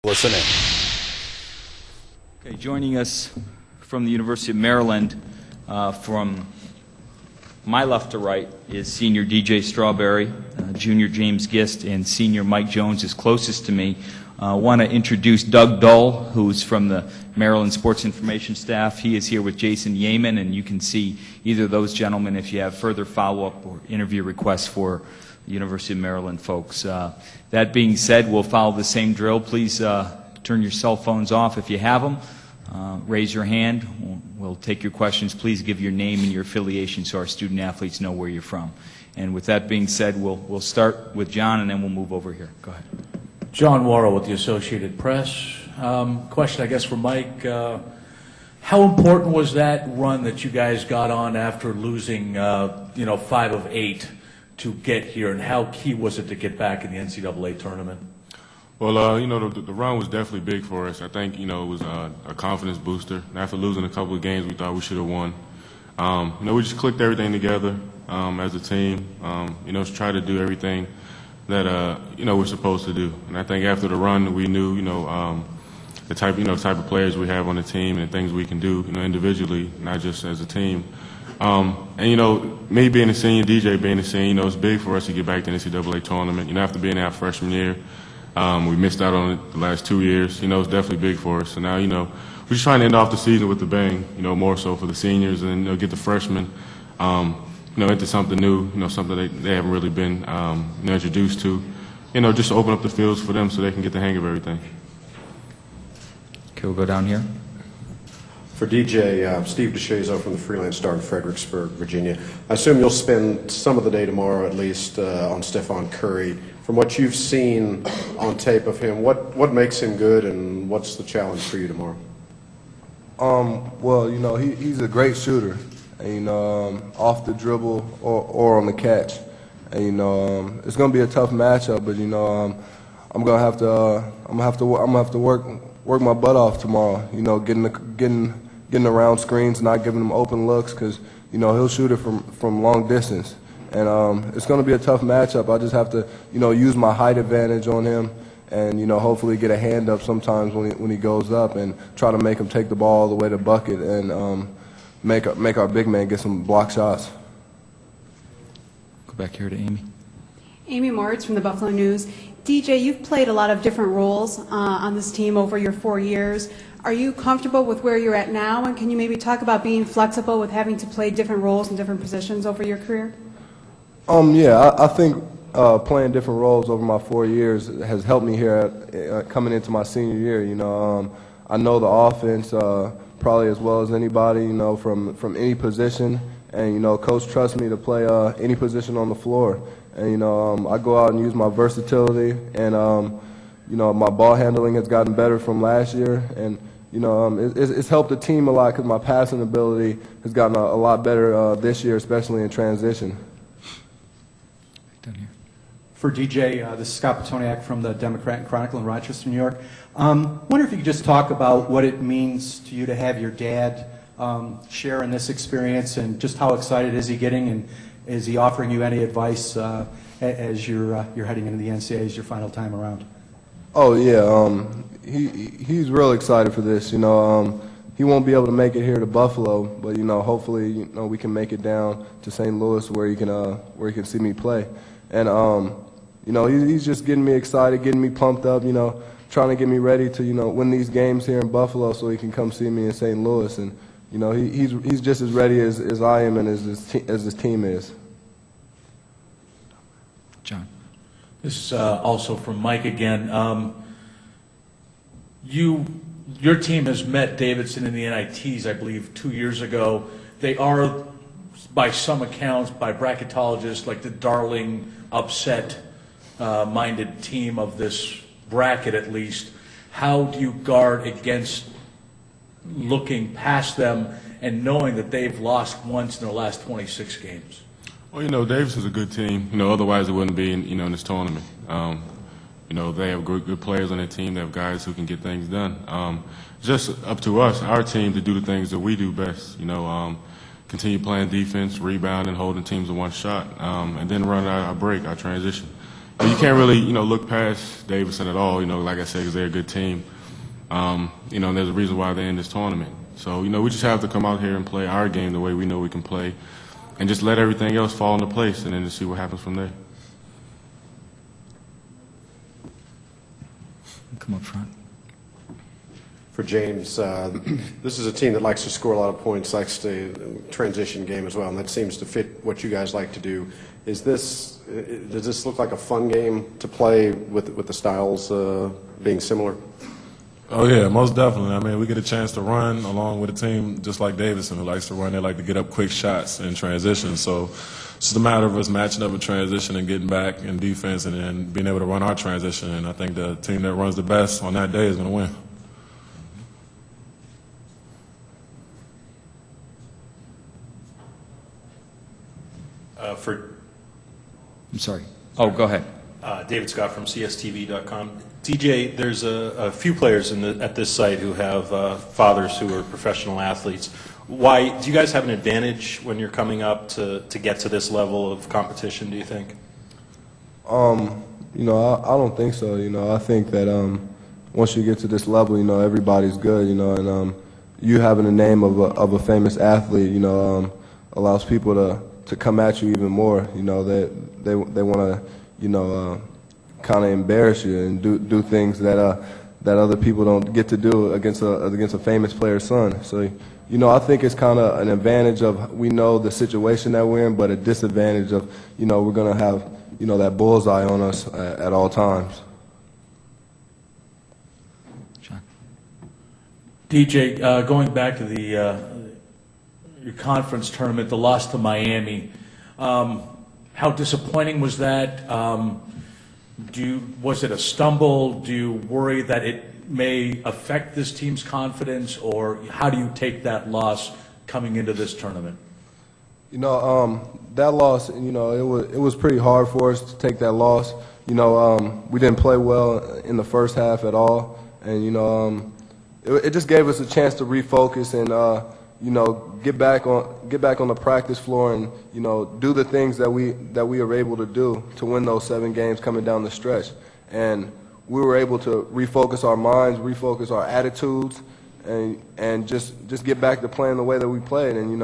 Listen in. Okay, joining us from the University of Maryland, from my left to right, is senior DJ Strawberry, junior James Gist, and senior Mike Jones is closest to me. I want to introduce Doug Dull, who's from the Maryland Sports Information staff. He is here with Jason Yeaman, and you can see either of those gentlemen if you have further follow-up or interview requests for the University of Maryland folks. That being said, we'll follow the same drill. Please turn your cell phones off if you have them. Raise your hand. We'll take your questions. Please give your name and your affiliation so our student athletes know where you're from. And with that being said, we'll start with John, and then we'll move over here. Go ahead. John Worrell with the Associated Press. Question, I guess, for Mike. How important was that run that you guys got on after losing, 5 of 8 to get here, and how key was it to get back in the NCAA tournament? Well, the run was definitely big for us. I think, it was a confidence booster. And after losing a couple of games we thought we should have won. We just clicked everything together as a team, to try to do everything that, we're supposed to do. And I think after the run, we knew, the type of players we have on the team and things we can do, individually, not just as a team. Me being a senior, DJ being a senior, it's big for us to get back to the NCAA tournament. After being our freshman year, we missed out on it the last 2 years. It's definitely big for us. So now, we're just trying to end off the season with a bang, more so for the seniors and get the freshmen, into something new, something they haven't really been, introduced to, just to open up the fields for them so they can get the hang of everything. Okay, we'll go down here. For DJ, Steve DeShazo from the Freelance Star in Fredericksburg, Virginia. I assume you'll spend some of the day tomorrow, at least, on Stephon Curry. From what you've seen on tape of him, what makes him good, and what's the challenge for you tomorrow? He's a great shooter, and, off the dribble or on the catch. And, it's going to be a tough matchup, but I'm gonna have to work my butt off tomorrow. Getting around screens, not giving him open looks, because he'll shoot it from long distance. And it's going to be a tough matchup. I just have to, use my height advantage on him and, hopefully get a hand up sometimes when he goes up and try to make him take the ball all the way to bucket and make our big man get some block shots. Go back here to Amy. Amy Moritz from the Buffalo News. DJ, you've played a lot of different roles on this team over your 4 years. Are you comfortable with where you're at now, and can you maybe talk about being flexible with having to play different roles in different positions over your career? I think playing different roles over my 4 years has helped me here coming into my senior year. I know the offense probably as well as anybody, from any position, and Coach trusts me to play any position on the floor. And I go out and use my versatility, and my ball handling has gotten better from last year, and it's helped the team a lot because my passing ability has gotten a lot better this year, especially in transition. Down here. For DJ, this is Scott Petoniak from the Democrat and Chronicle in Rochester, New York. Wonder if you could just talk about what it means to you to have your dad share in this experience, and just how excited is he getting, and is he offering you any advice as you're heading into the NCAA as your final time around? Oh yeah, he's real excited for this. He won't be able to make it here to Buffalo, but hopefully we can make it down to St. Louis where he can see me play. And he's just getting me excited, getting me pumped up. Trying to get me ready to win these games here in Buffalo so he can come see me in St. Louis. And he's just as ready as I am and as his team is. John. This is also from Mike again. Your team has met Davidson in the NITs, I believe, 2 years ago. They are, by some accounts, by bracketologists, like the darling, upset-minded team of this bracket, at least. How do you guard against looking past them and knowing that they've lost once in their last 26 games? Well, Davis is a good team. Otherwise it wouldn't be in this tournament. They have good players on their team. They have guys who can get things done. Just up to us, our team, to do the things that we do best. Continue playing defense, rebounding, holding teams to one shot, and then run our break, our transition. you can't really, look past Davidson at all, like I said, because they're a good team. And there's a reason why they're in this tournament. So, we just have to come out here and play our game the way we know we can play and just let everything else fall into place and then just see what happens from there. Come up front. For James, this is a team that likes to score a lot of points, likes to transition game as well, and that seems to fit what you guys like to do. Does this look like a fun game to play with the styles being similar? Oh, yeah, most definitely. I mean, we get a chance to run along with a team just like Davidson, who likes to run. They like to get up quick shots in transition. So it's just a matter of us matching up in transition and getting back in defense and then being able to run our transition. And I think the team that runs the best on that day is going to win. I'm sorry. Oh, go ahead. David Scott from CSTV.com. DJ, there's a few players at this site who have fathers who are professional athletes. Why do you guys have an advantage when you're coming up to get to this level of competition, do you think? I don't think so. I think that once you get to this level, everybody's good, and you having the name of a famous athlete, allows people to come at you even more. They want to, kind of embarrass you and do things that other people don't get to do against a famous player's son. So, I think it's kind of an advantage of we know the situation that we're in, but a disadvantage of, we're going to have, that bullseye on us at all times. John. DJ, going back to your conference tournament, the loss to Miami, how disappointing was that? Was it a stumble? Do you worry that it may affect this team's confidence, or how do you take that loss coming into this tournament? That loss, it was pretty hard for us to take that loss. We didn't play well in the first half at all, and it just gave us a chance to refocus and get back on the practice floor and do the things that we are able to do to win those 7 games coming down the stretch. And we were able to refocus our minds, refocus our attitudes, and just get back to playing the way that we played. And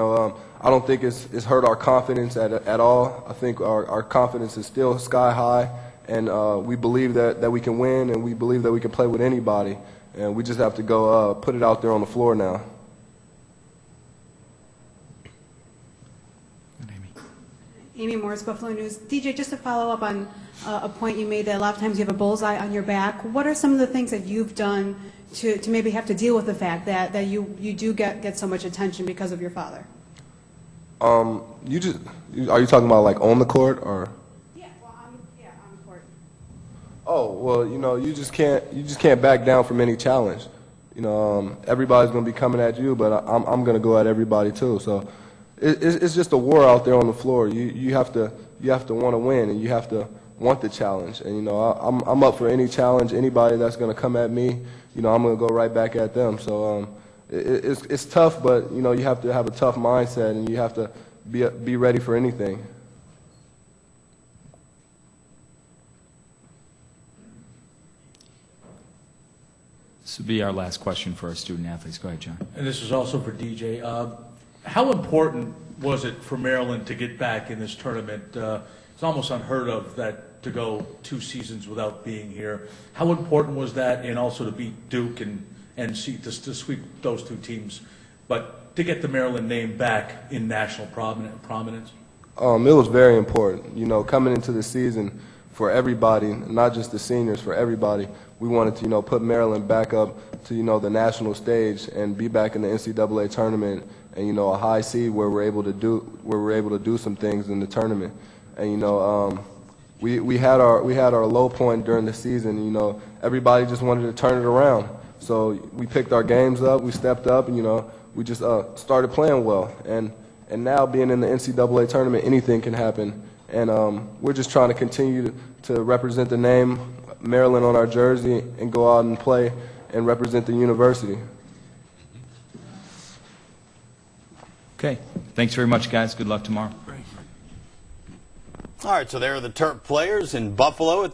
I don't think it's hurt our confidence at all. I think our confidence is still sky high, and we believe that we can win, and we believe that we can play with anybody. And we just have to go put it out there on the floor now. Amy Morris, Buffalo News. DJ, just to follow up on a point you made that a lot of times you have a bullseye on your back. What are some of the things that you've done to maybe have to deal with the fact that you do get so much attention because of your father? Are you talking about like on the court or? Yeah, on the court. Oh, well, you just can't back down from any challenge. Everybody's going to be coming at you, but I'm going to go at everybody too. So it's just a war out there on the floor. You have to want to win, and you have to want the challenge. And I'm up for any challenge. Anybody that's going to come at me, I'm going to go right back at them. So it's tough, but you have to have a tough mindset, and you have to be ready for anything. This will be our last question for our student athletes. Go ahead, John. And this is also for DJ. How important was it for Maryland to get back in this tournament? It's almost unheard of to go 2 seasons without being here. How important was that, and also to beat Duke and to sweep those 2 teams, but to get the Maryland name back in national prominence? It was very important. Coming into the season for everybody, not just the seniors, for everybody, we wanted to put Maryland back up to the national stage and be back in the NCAA tournament. And a high seed where we're able to do some things in the tournament. And we had our low point during the season. Everybody just wanted to turn it around. So we picked our games up, we stepped up, and we just started playing well. And now being in the NCAA tournament, anything can happen. And we're just trying to continue to represent the name Maryland on our jersey and go out and play and represent the university. Okay. Thanks very much, guys. Good luck tomorrow. All right, so there are the Terp players in Buffalo.